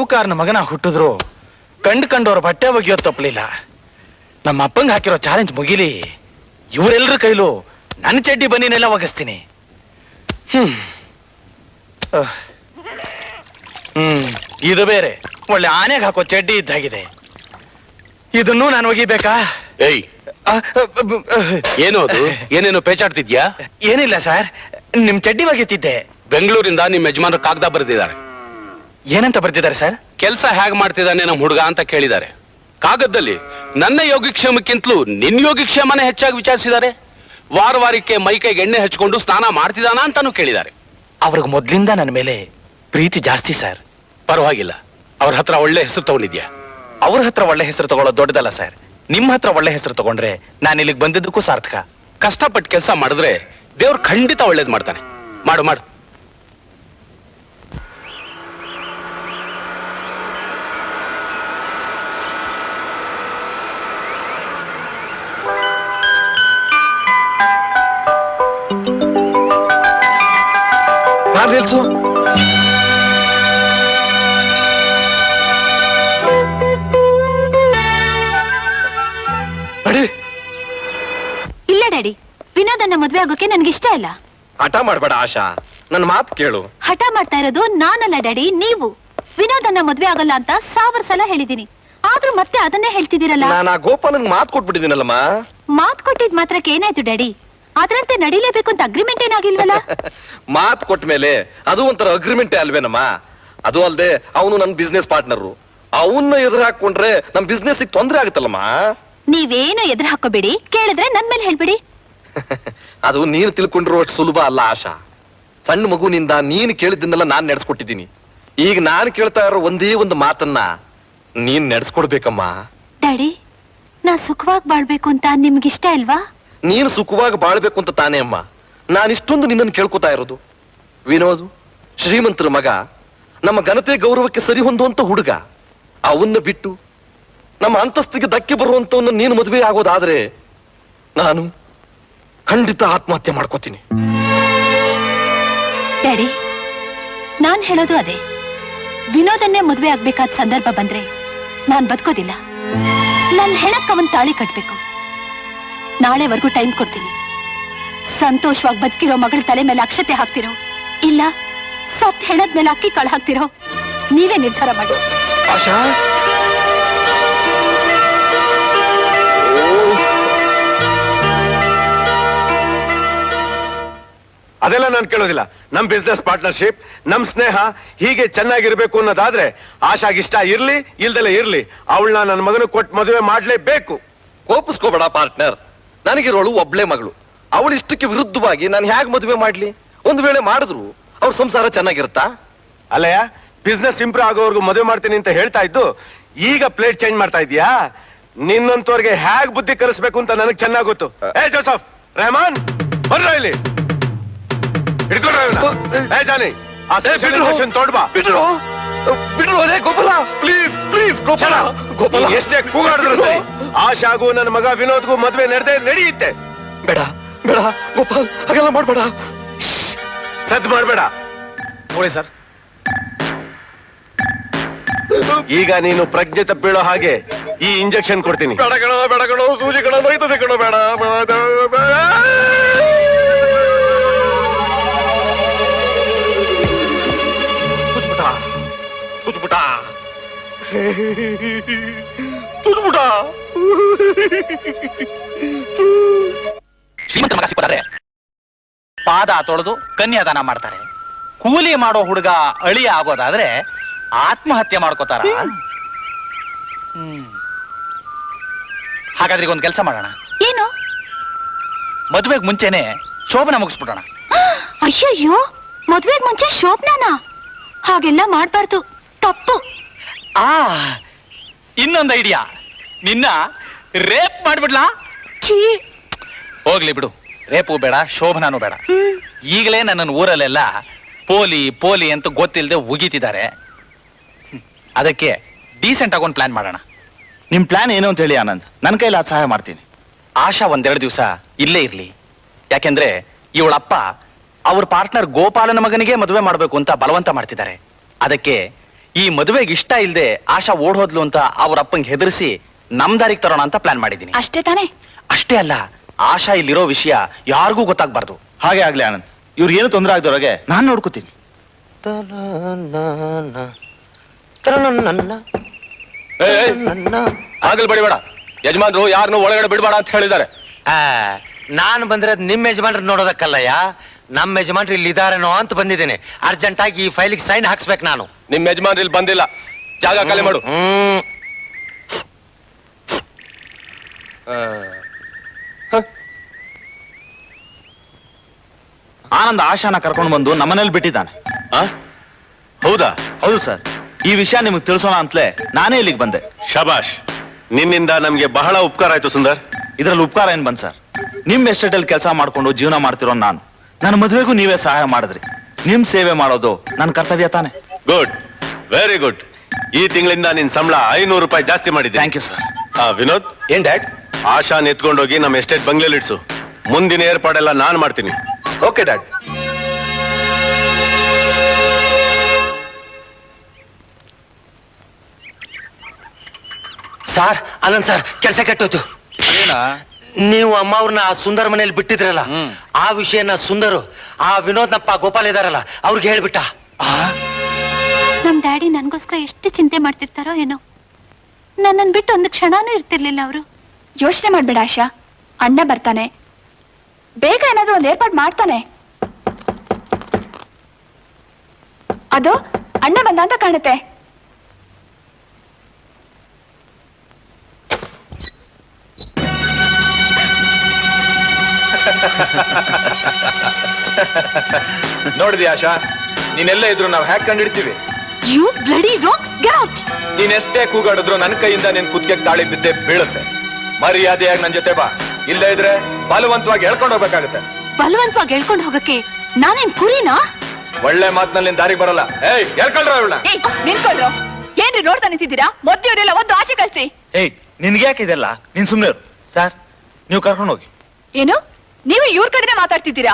ಸಾಹುಕಾರನ ಮಗನ ಹುಟ್ಟಿದ್ರು ಕಂಡವ್ರ ಬಟ್ಟೆ ಒಗೆಯೋ ತಪ್ಪಲಿಲ್ಲ. ನಮ್ಮ ಅಪ್ಪಂಗೆ ಹಾಕಿರೋ ಚಾಲೆಂಜ್ ಮುಗಿಲಿ, ಇವರೆಲ್ಲರ ಕೈಲೂ ನನ್ನ ಚಡ್ಡಿ ಬನ್ನಿನೆಲ್ಲ ಒಗಿಸ್ತೀನಿ. ಇದು ಬೇರೆ ಒಳ್ಳೆ ಆನೆಗೆ ಹಾಕೋ ಚಡ್ಡಿ ಇದ್ದಾಗಿದೆ. ಇದನ್ನು ನಾನು ಒಗಿಬೇಕಾ? ಏಯ್, ಏನು ಅದು? ಏನೇನು ಪೇಚಾಡ್ತಿದ್ಯಾ? ಏನಿಲ್ಲ ಸರ್, ನಿಮ್ ಚಡ್ಡಿ ಒಗಿತಿದ್ದೆ. ಬೆಂಗಳೂರಿಂದ ನಿಮ್ ಯಜಮಾನರು ಕಾಗದ ಬರೆದಿದ್ದಾರೆ. ಏನಂತ ಬರ್ತಿದ್ದಾರೆ ಸರ್? ಕೆಲಸ ಹೇಗ್ ಮಾಡ್ತಿದ್ದಾನೆ ನಮ್ ಹುಡುಗ ಅಂತ ಕೇಳಿದ್ದಾರೆ. ಕಾಗದದಲ್ಲಿ ನನ್ನ ಯೋಗಕ್ಷೇಮಕ್ಕಿಂತಲೂ ನಿನ್ ಯೋಗಕ್ಷೇಮನೇ ಹೆಚ್ಚಾಗಿ ವಿಚಾರಿಸಿದ್ದಾರೆ. ವಾರಕ್ಕೆ ಮೈಕೈಗೆ ಎಣ್ಣೆ ಹಚ್ಕೊಂಡು ಸ್ನಾನ ಮಾಡ್ತಿದ್ದಾನ ಅಂತಾನು ಕೇಳಿದ್ದಾರೆ. ಅವ್ರಿಗೆ ಮೊದ್ಲಿಂದ ನನ್ನ ಮೇಲೆ ಪ್ರೀತಿ ಜಾಸ್ತಿ ಸರ್. ಪರವಾಗಿಲ್ಲ, ಅವ್ರ ಹತ್ರ ಒಳ್ಳೆ ಹೆಸರು ತಗೊಂಡಿದ್ಯಾ. ಅವ್ರ ಹತ್ರ ಒಳ್ಳೆ ಹೆಸರು ತಗೊಳ್ಳೋದು ದೊಡ್ಡದಲ್ಲ ಸರ್. ನಿಮ್ಮ ಹತ್ರ ಒಳ್ಳೆ ಹೆಸರು ತಗೊಂಡ್ರೆ ನಾನು ಇಲ್ಲಿಗೆ ಬಂದಿದ್ದಕ್ಕೂ ಸಾರ್ಥಕ. ಕಷ್ಟಪಟ್ಟು ಕೆಲಸ ಮಾಡಿದ್ರೆ ದೇವ್ರು ಖಂಡಿತ ಒಳ್ಳೇದ್ ಮಾಡ್ತಾನೆ. ಮಾಡು ಮಾಡು. ನಿಲ್ಸು. ಇಲ್ಲ ಡ್ಯಾಡಿ, ವಿನೋದನ್ನ ಮದ್ವೆ ಆಗೋಕೆ ನನ್ಗೆ ಇಷ್ಟ ಇಲ್ಲ. ಹಠ ಮಾಡ್ಬೇಡ ಆಶಾ, ನನ್ನ ಮಾತು ಕೇಳು. ಹಠ ಮಾಡ್ತಾ ಇರೋದು ನಾನಲ್ಲ ಡ್ಯಾಡಿ, ನೀವು. ವಿನೋದನ್ನ ಮದ್ವೆ ಆಗಲ್ಲ ಅಂತ 1000 ಸಲ ಹೇಳಿದೀನಿ, ಆದ್ರೂ ಮತ್ತೆ ಅದನ್ನೇ ಹೇಳ್ತಿದ್ದೀರಲ್ಲ. ನಾನು ಆ ಗೋಪಾಲನ್ಗೆ ಮಾತು ಕೊಟ್ಬಿಟ್ಟಿದ್ದೀನಲ್ಲಮ್ಮ. ಮಾತ್ ಕೊಟ್ಟಿದ್ ಮಾತ್ರಕ್ಕೆ ಏನಾಯ್ತು ಡ್ಯಾಡಿ? ಅದ್ರಂತೆ ನಡಿಲೇಬೇಕು ಅಂತ ಅಗ್ರಿಮೆಂಟ್ ಏನಾಗಿಲ್ವಲ್ಲ? ಮಾತು ಕೊಟ್ಟ ಮೇಲೆ ಅದು ಒಂಥರ ಅಗ್ರಿಮೆಂಟೇ ಅಲ್ವೇನಮ್ಮ. ಅದು ಅಲ್ದೆ ಅವನು ನನ್ನ ಬಿಸ್ನೆಸ್ ಪಾರ್ಟ್ನರು. ಅವನ್ನ ಎದುರು ಹಾಕೊಂಡ್ರೆ ನಮ್ ಬಿಸ್ನೆಸ್ ತೊಂದ್ರೆ ಆಗುತ್ತಲ್ಲಮ್ಮ. ನೀವೇನು ಎದುರು ಹಾಕೋಬೇಡಿ, ಕೇಳಿದ್ರೆ ನನ್ ಮೇಲೆ ಹೇಳ್ಬಿಡಿ. ಅದು ನೀನು ತಿಳ್ಕೊಂಡಿರೋ ಅಷ್ಟು ಸುಲಭ ಅಲ್ಲ ಆಶಾ. ಸಣ್ಣ ಮಗುನಿಂದ ನೀನು ಕೇಳಿದ್ದನ್ನೆಲ್ಲ ನಾನ್ ನಡೆಸ್ಕೊಟ್ಟಿದ್ದೀನಿ. ಈಗ ನಾನು ಕೇಳ್ತಾ ಇರೋ ಒಂದೇ ಒಂದು ಮಾತನ್ನ ನೀನ್ ನಡೆಸ್ಕೊಡ್ಬೇಕಮ್ಮ. ಡ್ಯಾಡಿ, ನಾ ಸುಖವಾಗಿ ಬಾಳ್ಬೇಕು ಅಂತ ನಿಮ್ಗಿಷ್ಟ ಇಲ್ವಾ? ನೀನು ಸುಖವಾಗಿ ಬಾಳ್ಬೇಕು ಅಂತ ತಾನೇ ಅಮ್ಮ ನಾನಿಷ್ಟೊಂದು ನಿನ್ನನ್ನು ಕೇಳ್ಕೊತಾ ಇರೋದು. ವಿನೋದ್ ಶ್ರೀಮಂತರ ಮಗ, ನಮ್ಮ ಘನತೆ ಗೌರವಕ್ಕೆ ಸರಿ ಹೊಂದುವಂತ ಹುಡುಗ. ಅವನ್ನ ಬಿಟ್ಟು ನಮ್ಮ ಅಂತಸ್ತಿಗೆ ಧಕ್ಕೆ ಬರುವಂತವನ್ನ ನೀನು ಮದುವೆ ಆಗೋದಾದ್ರೆ ನಾನು ಖಂಡಿತ ಆತ್ಮಹತ್ಯೆ ಮಾಡ್ಕೋತೀನಿ. ಡ್ಯಾಡಿ, ನಾನ್ ಹೇಳೋದು ಅದೇ. ವಿನೋದನ್ನೇ ಮದುವೆ ಆಗ್ಬೇಕಾದ ಸಂದರ್ಭ ಬಂದ್ರೆ ನಾನ್ ಬದುಕೋದಿಲ್ಲ. ನನ್ ಹೆಣಕ್ಕೆ ಅವನ್ ತಾಳಿ ಕಟ್ಬೇಕು. ನಾಳೆವರೆಗೂ ಟೈಮ್ ಕೊಡ್ತೀನಿ. ಸಂತೋಷವಾಗಿ ಬದುಕಿರೋ ಮಗಳ ತಲೆ ಮೇಲೆ ಅಕ್ಷತೆ ಹಾಕ್ತಿರೋ ಇಲ್ಲ ಸತ್ ಹೆಣದ ಮೇಲೆ ಅಕ್ಕಿ ಕಾಳು ಹಾಕ್ತಿರೋ ನೀವೇ ನಿರ್ಧಾರ ಮಾಡಿ. ಆಶಾ, ಅದೆಲ್ಲ ನಾನು ಕೇಳೋದಿಲ್ಲ. ನಮ್ ಬಿಸ್ನೆಸ್ ಪಾರ್ಟ್ನರ್ಶಿಪ್, ನಮ್ ಸ್ನೇಹ ಹೀಗೆ ಚೆನ್ನಾಗಿರ್ಬೇಕು ಅನ್ನೋದಾದ್ರೆ ಆಶಾಗಿಷ್ಟ ಇರ್ಲಿ ಇಲ್ದೆಲ್ಲ ಇರ್ಲಿ, ಅವಳನ್ನ ನನ್ನ ಮಗನ ಕೊಟ್ಟು ಮದುವೆ ಮಾಡ್ಲೇಬೇಕು. ಕೋಪಿಸ್ಕೋಬೇಡ ಪಾರ್ಟ್ನರ್. ನನಗಿರೋಳು ಒಬ್ಳೆ ಮಗಳು. ಅವಳು ಇಷ್ಟಕ್ಕೆ ವಿರುದ್ಧವಾಗಿ ನಾನು ಹೇಗೆ ಮದುವೆ ಮಾಡ್ಲಿ? ಒಂದು ವೇಳೆ ಮಾಡಿದ್ರು ಅವ್ರ ಸಂಸಾರ ಚೆನ್ನಾಗಿರುತ್ತಾ? ಅಲ್ಲಯ್ಯ, ಬಿಸ್ನೆಸ್ ಇಂಪ್ರೂವ್ ಆಗೋವರೆಗೂ ಮದುವೆ ಮಾಡ್ತೀನಿ ಅಂತ ಹೇಳ್ತಾ ಇದ್ದು ಈಗ ಪ್ಲೇಟ್ ಚೇಂಜ್ ಮಾಡ್ತಾ ಇದೀಯಾ? ನಿನ್ನಂತವ್ರಿಗೆ ಹೇಗ್ ಬುದ್ಧಿ ಕಲಿಸ್ಬೇಕು ಅಂತ ನನಗೆ ಚೆನ್ನಾಗ್ ಗೊತ್ತು. ಏ ಜೋಸಫ್, ರೆಹಮಾನ್, ಬರ್ರ ಇಲ್ಲಿ. ಜಾನಿ, ತೋಡ್ಬಾ. ಬಿಟ್ರು ಗೋಪಾಲ, ಪ್ಲೀಸ್ ಪ್ಲೀಸ್ ಗೋಪಾಲ. ಗೋಪಾಲ ಎಷ್ಟೇ ಕೂಗಾಡಿದ್ರು ಸರಿ, ಆಶಾಗೂ ನನ್ನ ಮಗ ವಿನೋದ್ಗೂ ಮದ್ವೆ ನಡೆಯುತ್ತೆ. ಬೇಡ ಬೇಡ ಗೋಪಾಲ್, ಹಾಗೆಲ್ಲ ಮಾಡ್ಬೇಡ. ಸದ್ ಮಾಡ್ಬೇಡ. ನೋಡಿ ಸರ್, ಈಗ ನೀನು ಪ್ರಜ್ಞೆ ತಪ್ಪಿಳೋ ಹಾಗೆ ಈ ಇಂಜೆಕ್ಷನ್ ಕೊಡ್ತೀನಿ. ಬೇಡ ಸೂಜಿ ಕಣ ನೋಯ್ತದೆ ಕಣ. ಬೇಡ ಶ್ರೀಮಂತ ಮಗ ಸಿಕ್ಕೋದಾದ್ರೆ ಪಾದ ತೊಳೆದು ಕನ್ಯಾದಾನ ಮಾಡ್ತಾರೆ. ಕೂಲಿ ಮಾಡೋ ಹುಡುಗ ಅಳಿಯ ಆಗೋದಾದ್ರೆ ಆತ್ಮಹತ್ಯೆ ಮಾಡ್ಕೋತಾರ. ಹಾಗಾದ್ರೆ ಈಗ ಒಂದ್ ಕೆಲಸ ಮಾಡೋಣ. ಏನು? ಮದುವೆಗೆ ಮುಂಚೆನೆ ಶೋಭನ ಮುಗಿಸ್ಬಿಡೋಣ. ಅಯ್ಯಯ್ಯೋ, ಮದ್ವೆಗ್ ಮುಂಚೆ ಶೋಭನಾನ? ಹಾಗೆಲ್ಲ ಮಾಡ್ಬಾರ್ದು, ತಪ್ಪು. ಇನ್ನೊಂದು ಐಡಿಯಾ, ನಿನ್ನ ರೇಪ್ ಮಾಡ್ಬಿಡ್ಲಾ? ಹೋಗ್ಲಿ ಬಿಡು, ರೇಪು ಬೇಡ, ಶೋಭನಾನು ಬೇಡ. ಈಗಲೇ ನನ್ನ ಊರಲ್ಲೆಲ್ಲ ಪೋಲಿ ಪೋಲಿ ಅಂತ ಗೊತ್ತಿಲ್ಲದೆ ಉಗಿತಿದ್ದಾರೆ. ಅದಕ್ಕೆ ಡೀಸೆಂಟ್ ಆಗಿ ಒಂದು ಪ್ಲಾನ್ ಮಾಡೋಣ. ನಿಮ್ ಪ್ಲಾನ್ ಏನು ಅಂತ ಹೇಳಿ ಆನಂದ್, ನನ್ನ ಕೈಲಿ ಸಹಾಯ ಮಾಡ್ತೀನಿ. ಆಶಾ ಒಂದೆರಡು ದಿವಸ ಇಲ್ಲೇ ಇರ್ಲಿ. ಯಾಕೆಂದ್ರೆ ಇವಳಪ್ಪ ಅವ್ರ ಪಾರ್ಟ್ನರ್ ಗೋಪಾಲನ ಮಗನಿಗೆ ಮದುವೆ ಮಾಡಬೇಕು ಅಂತ ಬಲವಂತ ಮಾಡ್ತಿದ್ದಾರೆ. ಅದಕ್ಕೆ ಈ ಮದುವೆಗೆ ಇಷ್ಟ ಇಲ್ದೆ ಆಶಾ ಓಡ್ ಹೋದ್ಲು ಅಂತ ಅವ್ರ ಅಪ್ಪಂಗೆ ಹೆದರ್ಸಿ ನಮ್ ದಾರಿಗೆ ತರೋಣ ಅಂತ ಪ್ಲಾನ್ ಮಾಡಿದೀನಿ. ಅಷ್ಟೇ ತಾನೇ? ಅಷ್ಟೇ ಅಲ್ಲ, ಆಶಾ ಇಲ್ಲಿರೋ ವಿಷಯ ಯಾರಿಗೂ ಗೊತ್ತಾಗ್ಬಾರ್ದು. ಹಾಗೆ ಆಗ್ಲಿ ಆನಂದ್. ಇವ್ರಿಗೆ ಏನು ತೊಂದರೆ ಆಗದವ್ರಿಗೆ ನಾನ್ ನೋಡ್ಕೋತೀನಿ. ಆಗಲ್ ಬಡಿಬೇಡ, ಯಜಮಾನ್ರು ಯಾರನ್ನು ಒಳಗಡೆ ಬಿಡಬೇಡ ಅಂತ ಹೇಳಿದ್ದಾರೆ. ನಾನು ಬಂದ್ರೆ ನಿಮ್ ಯಜಮಾನ್ರು ನೋಡೋದಕ್ಕಲ್ಲಯ್ಯ, ನಮ್ಮ ಯಜಮಾನ್ರು ಇಲ್ಲಿ ಇದಾರೇನೋ ಅಂತ ಬಂದಿದ್ದೇನೆ. ಅರ್ಜೆಂಟ್ ಆಗಿ ಈ ಫೈಲಿಗೆ ಸೈನ್ ಹಾಕ್ಸ್ಬೇಕು ನಾನು. ನಿಮ್ ಯಜಮಾನ್ರು ಇಲ್ಲಿ ಬಂದಿಲ್ಲ, ಜಾಗ ಖಾಲಿ ಮಾಡು. ಆನಂದ್ ಆಶಾನ ಕರ್ಕೊಂಡು ಬಂದು ನಮ್ಮನೇಲಿ ಬಿಟ್ಟಿದ್ದಾನೆ. ಹೌದಾ? ಹೌದು ಸರ್. ಈ ವಿಷಯ ನಿಮಗೆ ತಿಳಿಸೋಣ ಅಂತಲೇ ನಾನೇ ಇಲ್ಲಿಗೆ ಬಂದೆ. ಶಬಾಷ್, ನಿನ್ನಿಂದ ನಮ್ಗೆ ಬಹಳ ಉಪಕಾರ ಆಯ್ತು ಸುಂದರ್. ಇದ್ರಲ್ಲಿ ಉಪಕಾರ ಏನ್ ಬಂದ್ ಸರ್? ನಿಮ್ ಎಸ್ಟೇಟ್ ಅಲ್ಲಿ ಕೆಲಸ ಮಾಡ್ಕೊಂಡು ಜೀವನ ಮಾಡ್ತಿರೋ ನಾನು, ನನ್ನ ಮದುವೆಗೂ ನೀವೇ ಸಹಾಯ ಮಾಡಿದ್ರಿ. ನಿಮ್ ಸೇವೆ ಮಾಡೋದು ನನ್ನ ಕರ್ತವ್ಯ ತಾನೆ. Good, very good. ಈ ತಿಂಗಳಿಂದ ನಿನ್ ಸಂಬಳ 500 ರೂಪಾಯಿ ಜಾಸ್ತಿ ಮಾಡಿದ್ದೆ. Thank you sir. ವಿನೋದ್, ಏನ್ ಡ್ಯಾಡ್? ಆಶಾನ್ ಎತ್ಕೊಂಡೋಗಿ ನಮ್ಮ ಎಸ್ಟೇಟ್ ಬಂಗ್ಲೆಲಿ ಇಡ್ಸು. ಮುಂದಿನ ಏರ್ಪಾಡೆಲ್ಲ ನಾನ್ ಮಾಡ್ತೀನಿ. Okay dad. Sir, Anant sir, ಕೆಲಸ ಕೆಟ್ಟೋಯ್ತು. ನೀವು ಅಮ್ಮ ಅವ್ರನ್ನ ಆ ಸುಂದರ್ ಮನೇಲಿ ಬಿಟ್ಟಿದ್ರಲ್ಲ, ಆ ವಿಷಯನ ಸುಂದರು ಆ ವಿನೋದ್ನಪ್ಪ ಗೋಪಾಲ್ ಇದಾರಲ್ಲ ಅವ್ರಿಗೆ ಹೇಳ್ಬಿಟ್ಟ. ನಮ್ ಡ್ಯಾಡಿ ನನ್ಗೋಸ್ಕರ ಎಷ್ಟು ಚಿಂತೆ ಮಾಡ್ತಿರ್ತಾರೋ ಏನೋ. ನನ್ನನ್ ಬಿಟ್ಟು ಒಂದು ಕ್ಷಣನೂ ಇರ್ತಿರ್ಲಿಲ್ಲ ಅವರು. ಯೋಚನೆ ಮಾಡ್ಬೇಡ ಆಶಾ, ಅಣ್ಣ ಬರ್ತಾನೆ, ಬೇಗ ಏನಾದ್ರೂ ಒಂದು ಏರ್ಪಾಡು ಮಾಡ್ತಾನೆ. ಅದು ಅಣ್ಣ ಬಂದ ಅಂತ ಕಾಣುತ್ತೆ. ನೋಡಿದ್ಯಾ ಆಶಾ, ನೀನೆಲ್ಲ ಇದ್ರು ನಾವು ಹ್ಯಾಕ್ ಕಂಡಿಡ್ತೀವಿ. You bloody rocks, get out. ನೀನ್ ಎಷ್ಟೇ ಕೂಗಾಡಿದ್ರು ನನ್ನ ಕೈಯಿಂದ ನಿನ್ ಕುತ್ತಿಗೆ ತಾಳಿ ಬಿದ್ದೆ ಬೀಳುತ್ತೆ. ಮರ್ಯಾದೆಯಾಗಿ ನನ್ ಜೊತೆ ಬಾ, ಇಲ್ಲೇ ಇದ್ರೆ ಬಲವಂತವಾಗಿ ಹೇಳ್ಕೊಂಡು ಹೋಗ್ಬೇಕಾಗುತ್ತೆ. ಬಲವಂತವಾಗಿ ಹೇಳ್ಕೊಂಡು ಹೋಗಕ್ಕೆ ನಾನೇನ್ ಕುರಿನಾ? ಒಳ್ಳೆ ಮಾತಿನಲ್ಲಿ ನಿನ್ ದಾರಿಗೆ ಬರಲ್ಲ. ಏಯ್, ಹೇಳ್ಕೊಂಡ್ರ ಅವಳ. ನಿನ್ಕೊಳ್ರು ಏನ್ರಿ ನೋಡ್ತಾ ನಿಂತಿದ್ದೀರಾ? ಮೊದ್ಲಿವ್ರೆಲ್ಲ ಒಂದು ಆಚೆ ಕಳ್ಸಿ. ಏಯ್, ನಿನ್ಗೆ ಯಾಕೆ ಇದೆಲ್ಲ? ನೀನ್ ಸುಮ್ಮನೆ ಇರು. ಸರ್, ನೀವು ಕರ್ಕೊಂಡು ಹೋಗಿ. ಏನು, ನೀವು ಇವ್ರ ಕಡೆನೆ ಮಾತಾಡ್ತಿದ್ದೀರಾ?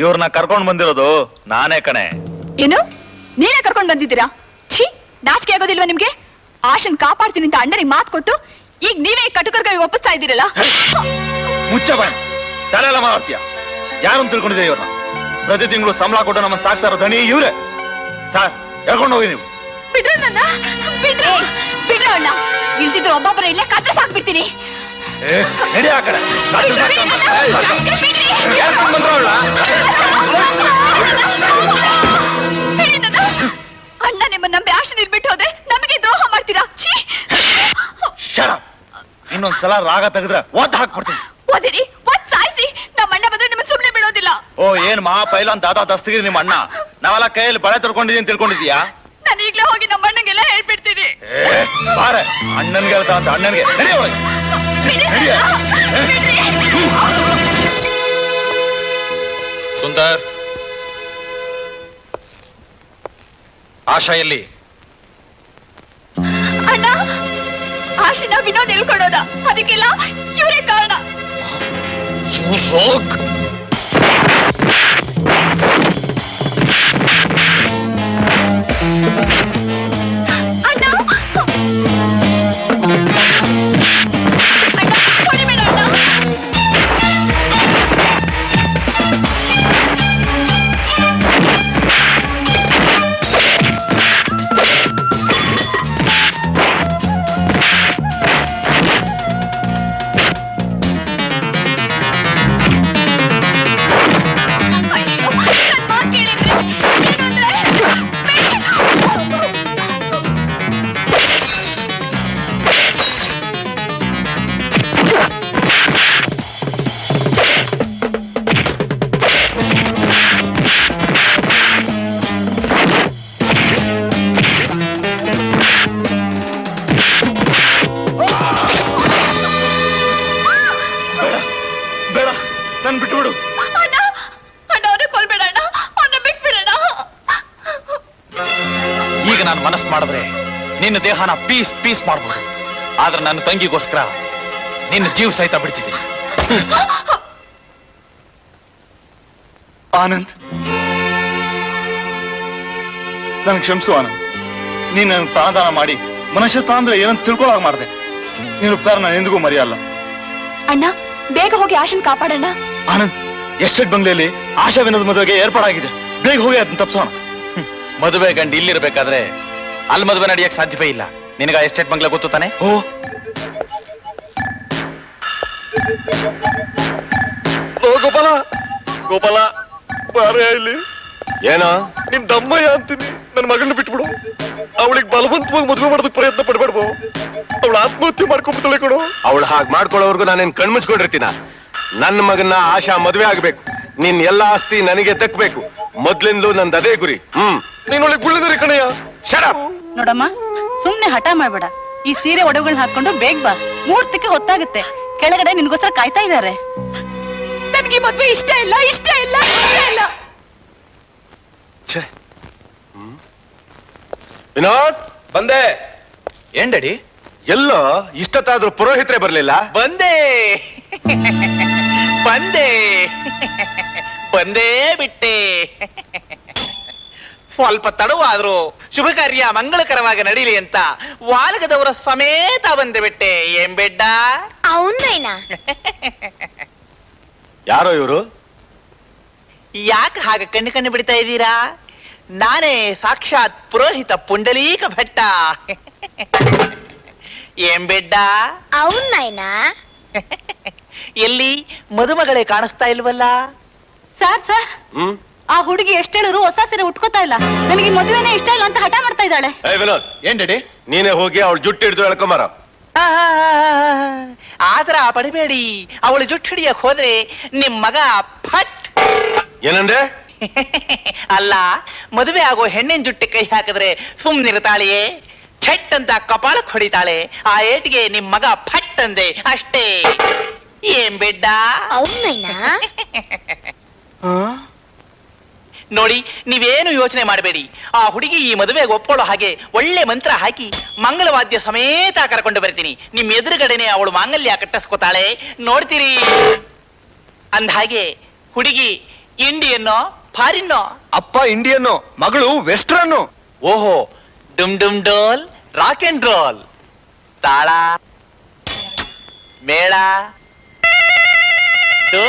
ಇವ್ರನ್ನ ಕರ್ಕೊಂಡು ಬಂದಿರೋದು ನಾನೇ ಕಣೆ. ಏನು, ನೀನೇ ಕರ್ಕೊಂಡು ಬಂದಿದ್ದೀರಾ? ಛೀ, ನಾಚಿಕೆ ಆಗೋದಿಲ್ವಾ ನಿಮ್ಗೆ? ಆಶನ್ ಕಾಪಾಡ್ತೀನಿ ಅಂತ ಅಣ್ಣನಿಗೆ ಮಾತು ಕೊಟ್ಟು ಈಗ ನೀವೇ ಕಟುಕರ್ಗಾಗಿ ಒಪ್ಪಿಸ್ತಾ ಇದ್ದೀರಲ್ಲ. ಮುಚ್ಚ ಬಾಯ್, ತಲೆ ಎಲ್ಲ ಮಾತಾಡ್ತೀಯ. ಯಾರು ತಿಳ್ಕೊಂಡಿದ್ದೀರಿ ಇವ್ರನ್ನ? ಪ್ರತಿ ತಿಂಗಳು ಸಂಬಳ ಕೊಟ್ಟು ನಮ್ಮನ್ನ ಸಾಕ್ತಾ ಇರೋ ಧನಿ ಇವ್ರೆ. ಸರ್, ಹೇಳ್ಕೊಂಡು ಹೋಗಿ ನೀವು. ಬಿಡ್ರ ನನ್ನ, ಬಿಡ್ರು ಬಿಡ್ರು ಅಣ್ಣ, ಇಲ್ದಿದ್ರು ಒಬ್ಬೊಬ್ಬರ ಇಲ್ಲೇ ಕತ್ತೆ ಸಾಕ್ಬಿಡ್ತೀನಿ. ನಡಿ ಆ ಕಡೆ. ಅಣ್ಣ ನಿಮ್ಮ ನಂಬಿ ಆಶನ್ ಇಲ್ಬಿಟ್ಟು ಹೋದ್ರೆ ನಮಗೆ ದ್ರೋಹ ಮಾಡ್ತೀರಾ? ಇನ್ನೊಂದ್ಸಲ ರಾಗ ತೆಗೆದ್ರೆ ಒದ್ದು ಹಾಕ್ಬಿಡ್ತೀನಿ. ಓದಿರಿ, ಒದ್ ಸಾಯಿಸಿ, ನಮ್ಮ ಅಣ್ಣ ಬಂದ್ರೆ ನಿಮ್ಮನ್ನ ಸುಮ್ಮನೆ ಬಿಡೋದಿಲ್ಲ. ಓ, ಏನ್ ಮಹಾ ಪೈಲಾನ್ ದಾದಾ ದಸ್ತಗಿರಿ ನಿಮ್ಮ ಅಣ್ಣ. ನಾವೆಲ್ಲ ಕೈಯಲ್ಲಿ ಬಳೆ ತರ್ಕೊಂಡಿದೀನಿ ತಿಳ್ಕೊಂಡಿದ್ಯಾ? ನಾನು ಈಗ್ಲೇ ಹೋಗಿ ನಮ್ಮ ಅಣ್ಣಗೆಲ್ಲ ಹೇಳ್ಬಿಡ್ತೀನಿ. ಬಾರೆ, ಅಣ್ಣನ್ಗೆ ಹೇಳ್ತಾ ಅಂತ ಅಣ್ಣನ್ಗೆ. ನಡಿ ಒಳಗೆ. ಸುಂದರ್, ಆಶಾ ಎಲ್ಲಿ? ಅಣ್ಣ, ಆಶಿನ ವಿನೋದ್ ಹೇಳ್ಕೊಡೋದ, ಅದಕ್ಕೆಲ್ಲ ಇವರೇ ಕಾರಣ. ಅಣ್ಣ, ಹೊಡಿಬೇಡ ಅಣ್ಣ. ನಾನು ಮನಸ್ಸು ಮಾಡಿದ್ರೆ ನಿನ್ನ ದೇಹನ ಪೀಸ್ ಪೀಸ್ ಮಾಡ್ಬೋದು. ಆದ್ರೆ ನನ್ನ ತಂಗಿಗೋಸ್ಕರ ನಿನ್ನ ಜೀವ ಸಹಿತ ಬಿಡ್ತಿದ್ದೀನಿ. ಆನಂದ್, ನನ್ ಕ್ಷಮಿಸು ಆನಂದ್. ನೀನ್ ನನ್ ಪ್ರಾಣದಾನ ಮಾಡಿ ಮನುಷ್ಯತ್ವ ಅಂದ್ರೆ ಏನಂತ ತಿಳ್ಕೊಳಾಗ ಮಾಡಿದೆ. ನೀನು ಉಪಕಾರ ನಾನು ಎಂದಿಗೂ ಮರೆಯಲ್ಲ. ಅಣ್ಣ ಬೇಗ ಹೋಗಿ ಆಶನ್ ಕಾಪಾಡಣ್ಣ. ಆನಂದ್, ಎಸ್ಟೇಟ್ ಬಂಗ್ಲೆಯಲ್ಲಿ ಆಶಾ ವಿನೋದ್ ಮದುವೆಗೆ ಏರ್ಪಾಡಾಗಿದೆ. ಬೇಗ ಹೋಗಿ ಅದನ್ನ ತಪ್ಸೋಣ. ಮದುವೆ ಗಂಡು ಇಲ್ಲಿರ್ಬೇಕಾದ್ರೆ ಅಲ್ಲಿ ಮದುವೆ ನಡೆಯಕ್ ಸಾಧ್ಯವೇ ಇಲ್ಲ. ನಿನಗ ಎಸ್ಟೇಟ್ ಬಂಗ್ಲೆ ಗೊತ್ತು ತಾನೆ? ಓ, ಗೋಪಾಲ ಗೋಪಾಲ ಬಾರೇ ಇಲ್ಲಿ. ಏನೋ ನಿಮ್ ದಮ್ಮಯ್ಯ ಅಂತೀನಿ, ನನ್ನ ಮಗಳನ್ನ ಬಿಟ್ಬಿಡು. ಅವಳಿಗೆ ಬಲವಂತವಾಗಿ ಮದುವೆ ಮಾಡೋದಕ್ಕೆ ಪ್ರಯತ್ನ ಪಡ್ಬೇಡ್ಬೋ. ಅವಳು ಆತ್ಮಹತ್ಯೆ ಮಾಡ್ಕೊಂಡ್ಬಿಡ್ತಾಳೆ ಕೊಡು. ಅವಳು ಹಾಗೆ ಮಾಡ್ಕೊಳ್ಳೋವರೆಗೂ ನಾನೇನ್ ಕಣ್ಮುಚ್ಕೊಂಡಿರ್ತೀನ? ನನ್ನ ಮಗನ್ನ ಆಶಾ ಮದುವೆ ಆಗ್ಬೇಕು. ನಿನ್ ಎಲ್ಲ ಆಸ್ತಿ ನನಗೆ ದಕ್ಬೇಕು. ಮೊದ್ಲಿಂದಲೂ ನಂದು ಅದೇ ಗುರಿ. ನೀನ್ ಒಳ್ಳೆ ಗುಳ್ಳಿದರಿ ಕಣಯ್ಯ. ಶರಪ್. ನೋಡಮ್ಮ, ಸುಮ್ನೆ ಹಠ ಮಾಡ್ಬೇಡ. ಈ ಸೀರೆ ಒಡವುಗಳನ್ನ ಹಾಕೊಂಡು ಬೇಗ ಬಾ. ಮುಹೂರ್ತಕ್ಕೆ ಹೊತ್ತಾಗುತ್ತೆ. ಕೆಳಗಡೆ ನಿನ್ಗೋಸ್ಕರ ಕಾಯ್ತಾ ಇದ್ದಾರೆ. ನನಗೆ ಮದ್ವೆ ಇಷ್ಟ ಇಲ್ಲ, ಇಷ್ಟ ಇಲ್ಲ, ಇಷ್ಟ ಇಲ್ಲ. ವಿನೋದ್, ಬಂದೆ. ಏನ್ ಡ್ಯಾಡಿ? ಎಲ್ಲೋ ಇಷ್ಟತ್ತಾದ್ರೂ ಪುರೋಹಿತರೇ ಬರ್ಲಿಲ್ಲ. ಬಂದೆ ಬಂದೆ ಬಂದೇ ಬಿಟ್ಟೆ. ಸ್ವಲ್ಪ ತಡವಾದ್ರು ಶುಭ ಕಾರ್ಯ ಮಂಗಳಕರವಾಗಿ ನಡೀಲಿ ಅಂತ ವಾಲಗದವರ ಸಮೇತ ಬಂದೆ ಬಿಟ್ಟೆ. ಏನ್ ಬೆಡ್ಡ? ಅವನೇನಾ? ಯಾರೋ ಇವರು? ಯಾಕೆ ಹಾಗೆ ಕಣ್ಣು ಕಣ್ಣು ಬಿಡ್ತಾ ಇದ್ದೀರಾ? ನಾನೇ ಸಾಕ್ಷಾತ್ ಪುರೋಹಿತ ಪುಂಡಲೀಕ ಭಟ್ಟ. ಏನ್ ಬೆಡ್ಡ? ಅವನೇನಾ? ಎಲ್ಲಿ ಮದುಮಗಳೇ ಕಾಣಿಸ್ತಾ ಇಲ್ವಲ್ಲ? ಸರ್ ಸರ್, ಆ ಹುಡುಗಿ ಎಷ್ಟ್ ಹೇಳಿದ್ರು ಹೊಸ ಸೀರೆ ಉಟ್ಕೋತಾ ಇಲ್ಲ. ನನಗೆ ಈ ಮದುವೆನೇ ಇಷ್ಟ ಇಲ್ಲ ಅಂತ ಹಠ ಮಾಡ್ತಾ ಇದ್ದಾಳೆ. ವಿನೋದ್, ಏನ್ ಡ್ಯಾಡಿ? ನೀನೇ ಹೋಗಿ ಅವಳು ಜುಟ್ಟು ಹಿಡಿದು ಎಳ್ಕೊಂಬಾರ. ಆತರ ಪಡಿಬೇಡಿ. ಅವಳು ಜುಟ್ಟು ಹಿಡಿಯಕ್ ಹೋದ್ರೆ ನಿಮ್ ಮಗ ಫಟ್. ಏನಂದ್ರೆ? ಅಲ್ಲ, ಮದುವೆ ಆಗೋ ಹೆಣ್ಣಿನ ಜುಟ್ಟಿ ಕೈ ಹಾಕಿದ್ರೆ ಸುಮ್ನಿರ್ತಾಳೆಯೇ? ಛಟ್ ಅಂತ ಕಪಾಲಕ್ ಹೊಡಿತಾಳೆ. ಆ ಏಟಿಗೆ ನಿಮ್ ಮಗ ಫಟ್ ಅಂದೆ ಅಷ್ಟೇ. ಏನ್ ಬೆಡ್ಡ? ಅವನೇನಾ? ನೋಡಿ, ನೀವೇನು ಯೋಚನೆ ಮಾಡಬೇಡಿ. ಆ ಹುಡುಗಿ ಈ ಮದುವೆಗೆ ಒಪ್ಕೊಳ್ಳೋ ಹಾಗೆ ಒಳ್ಳೆ ಮಂತ್ರ ಹಾಕಿ ಮಂಗಳವಾದ್ಯ ಸಮೇತ ಕರ್ಕೊಂಡು ಬರ್ತೀನಿ. ನಿಮ್ ಎದುರುಗಡೆನೆ ಅವಳು ಮಾಂಗಲ್ಯ ಕಟ್ಟಿಸ್ಕೊತಾಳೆ, ನೋಡ್ತೀರಿ. ಅಂದ ಹಾಗೆ ಹುಡುಗಿ ಇಂಡಿಯನ್ನೋ ಫಾರಿನ್ನೋ? ಅಪ್ಪ ಇಂಡಿಯನ್ನು, ಮಗಳು ವೆಸ್ಟರ್ನ್ನು. ಓಹೋ, ಡುಮ್ ಡುಮ್ ಡೋಲ್, ರಾಕ್ ಅಂಡ್ ರೋಲ್, ತಾಳ ಮೇಳ ಡೋಲು.